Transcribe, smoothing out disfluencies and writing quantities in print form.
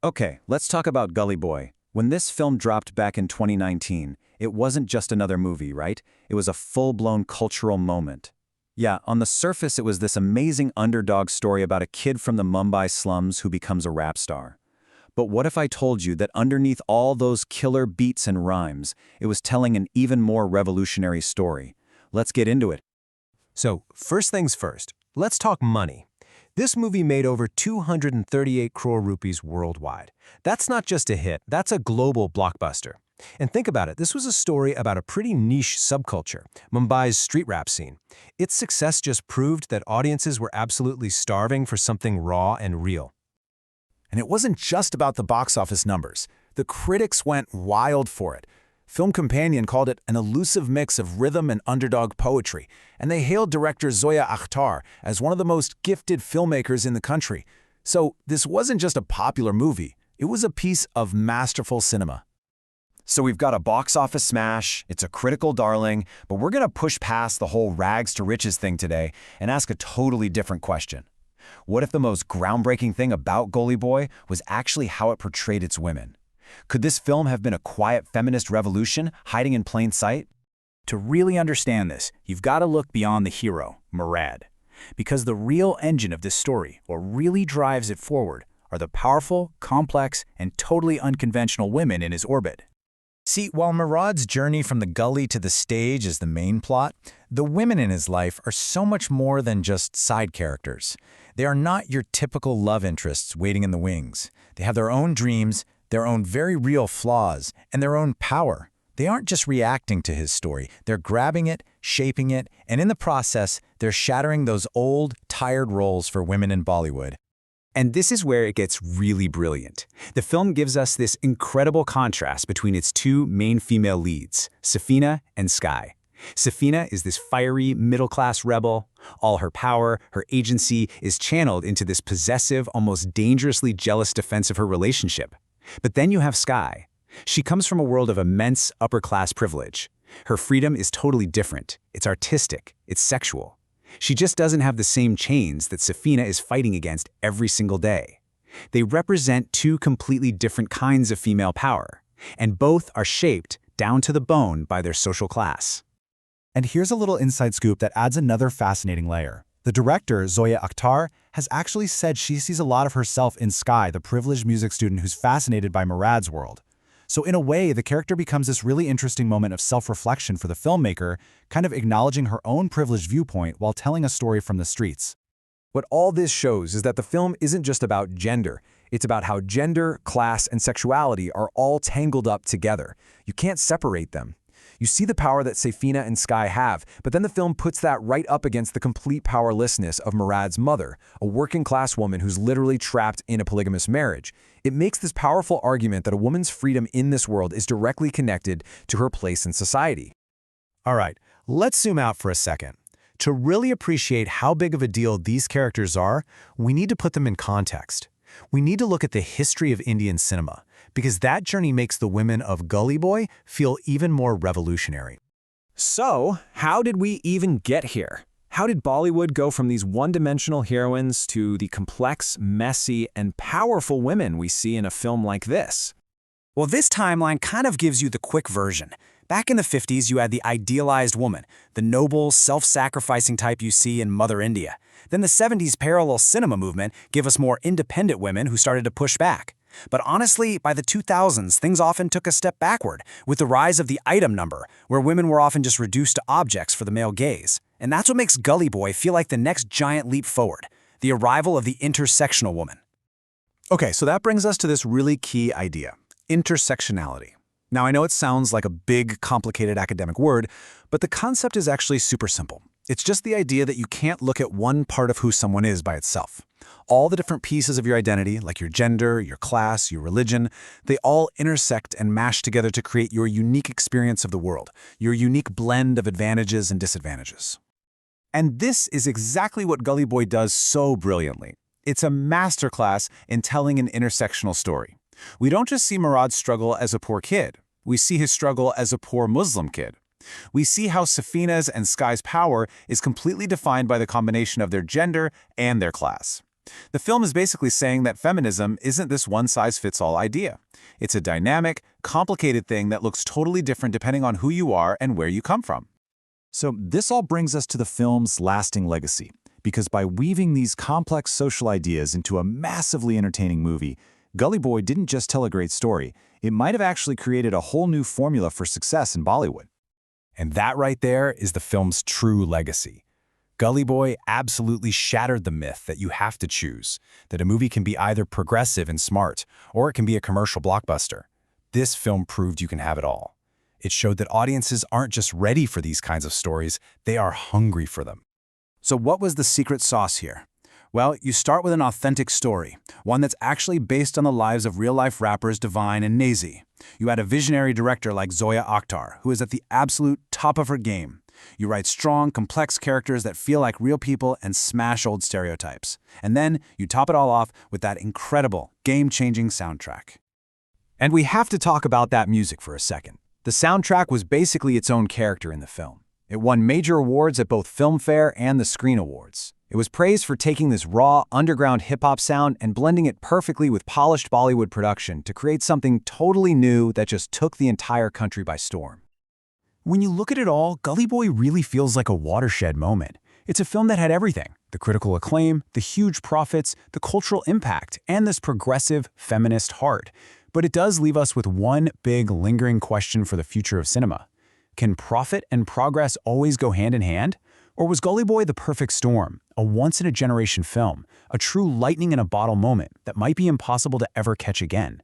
Okay, let's talk about Gully Boy. When this film dropped back in 2019, it wasn't just another movie, right? It was a full-blown cultural moment. Yeah, on the surface it was this amazing underdog story about a kid from the Mumbai slums who becomes a rap star. But what if I told you that underneath all those killer beats and rhymes, it was telling an even more revolutionary story? Let's get into it. So, first things first, let's talk money. This movie made over 238 crore rupees worldwide. That's not just a hit, that's a global blockbuster. And think about it, this was a story about a pretty niche subculture, Mumbai's street rap scene. Its success just proved that audiences were absolutely starving for something raw and real. And it wasn't just about the box office numbers. The critics went wild for it. Film Companion called it an elusive mix of rhythm and underdog poetry, and they hailed director Zoya Akhtar as one of the most gifted filmmakers in the country. So this wasn't just a popular movie, it was a piece of masterful cinema. So we've got a box office smash, it's a critical darling, but we're gonna push past the whole rags to riches thing today and ask a totally different question. What if the most groundbreaking thing about Gully Boy was actually how it portrayed its women? Could this film have been a quiet feminist revolution hiding in plain sight? To really understand this, you've got to look beyond the hero, Murad. Because the real engine of this story, what really drives it forward, are the powerful, complex, and totally unconventional women in his orbit. See, while Murad's journey from the gully to the stage is the main plot, the women in his life are so much more than just side characters. They are not your typical love interests waiting in the wings. They have their own dreams, their own very real flaws, and their own power. They aren't just reacting to his story, they're grabbing it, shaping it, and in the process, they're shattering those old, tired roles for women in Bollywood. And this is where it gets really brilliant. The film gives us this incredible contrast between its two main female leads, Safina and Sky. Safina is this fiery, middle-class rebel. All her power, her agency, is channeled into this possessive, almost dangerously jealous defense of her relationship. But then you have Sky. She comes from a world of immense upper-class privilege. Her freedom is totally different. It's artistic. It's sexual. She just doesn't have the same chains that Safina is fighting against every single day. They represent two completely different kinds of female power, and both are shaped down to the bone by their social class. And here's a little inside scoop that adds another fascinating layer. The director, Zoya Akhtar, has actually said she sees a lot of herself in Sky, the privileged music student who's fascinated by Murad's world. So in a way, the character becomes this really interesting moment of self-reflection for the filmmaker, kind of acknowledging her own privileged viewpoint while telling a story from the streets. What all this shows is that the film isn't just about gender. It's about how gender, class, and sexuality are all tangled up together. You can't separate them. You see the power that Safina and Sky have, but then the film puts that right up against the complete powerlessness of Murad's mother, a working-class woman who's literally trapped in a polygamous marriage. It makes this powerful argument that a woman's freedom in this world is directly connected to her place in society. All right, let's zoom out for a second. To really appreciate how big of a deal these characters are, we need to put them in context. We need to look at the history of Indian cinema, because that journey makes the women of Gully Boy feel even more revolutionary. So, how did we even get here? How did Bollywood go from these one-dimensional heroines to the complex, messy, and powerful women we see in a film like this? Well, this timeline kind of gives you the quick version. Back in the 50s, you had the idealized woman, the noble, self-sacrificing type you see in Mother India. Then the 70s parallel cinema movement gave us more independent women who started to push back. But honestly, by the 2000s, things often took a step backward, with the rise of the item number, where women were often just reduced to objects for the male gaze. And that's what makes Gully Boy feel like the next giant leap forward, the arrival of the intersectional woman. Okay, so that brings us to this really key idea, intersectionality. Now, I know it sounds like a big, complicated academic word, but the concept is actually super simple. It's just the idea that you can't look at one part of who someone is by itself. All the different pieces of your identity, like your gender, your class, your religion, they all intersect and mash together to create your unique experience of the world, your unique blend of advantages and disadvantages. And this is exactly what Gully Boy does so brilliantly. It's a masterclass in telling an intersectional story. We don't just see Murad's struggle as a poor kid. We see his struggle as a poor Muslim kid. We see how Safina's and Sky's power is completely defined by the combination of their gender and their class. The film is basically saying that feminism isn't this one-size-fits-all idea. It's a dynamic, complicated thing that looks totally different depending on who you are and where you come from. So this all brings us to the film's lasting legacy, because by weaving these complex social ideas into a massively entertaining movie, Gully Boy didn't just tell a great story, it might have actually created a whole new formula for success in Bollywood. And that right there is the film's true legacy. Gully Boy absolutely shattered the myth that you have to choose, that a movie can be either progressive and smart, or it can be a commercial blockbuster. This film proved you can have it all. It showed that audiences aren't just ready for these kinds of stories, they are hungry for them. So what was the secret sauce here? Well, you start with an authentic story, one that's actually based on the lives of real-life rappers Divine and Nazy. You add a visionary director like Zoya Akhtar, who is at the absolute top of her game. You write strong, complex characters that feel like real people and smash old stereotypes. And then you top it all off with that incredible, game-changing soundtrack. And we have to talk about that music for a second. The soundtrack was basically its own character in the film. It won major awards at both Filmfare and the Screen Awards. It was praised for taking this raw, underground hip-hop sound and blending it perfectly with polished Bollywood production to create something totally new that just took the entire country by storm. When you look at it all, Gully Boy really feels like a watershed moment. It's a film that had everything: the critical acclaim, the huge profits, the cultural impact, and this progressive, feminist heart. But it does leave us with one big, lingering question for the future of cinema. Can profit and progress always go hand in hand? Or was Gully Boy the perfect storm, a once-in-a-generation film, a true lightning-in-a-bottle moment that might be impossible to ever catch again?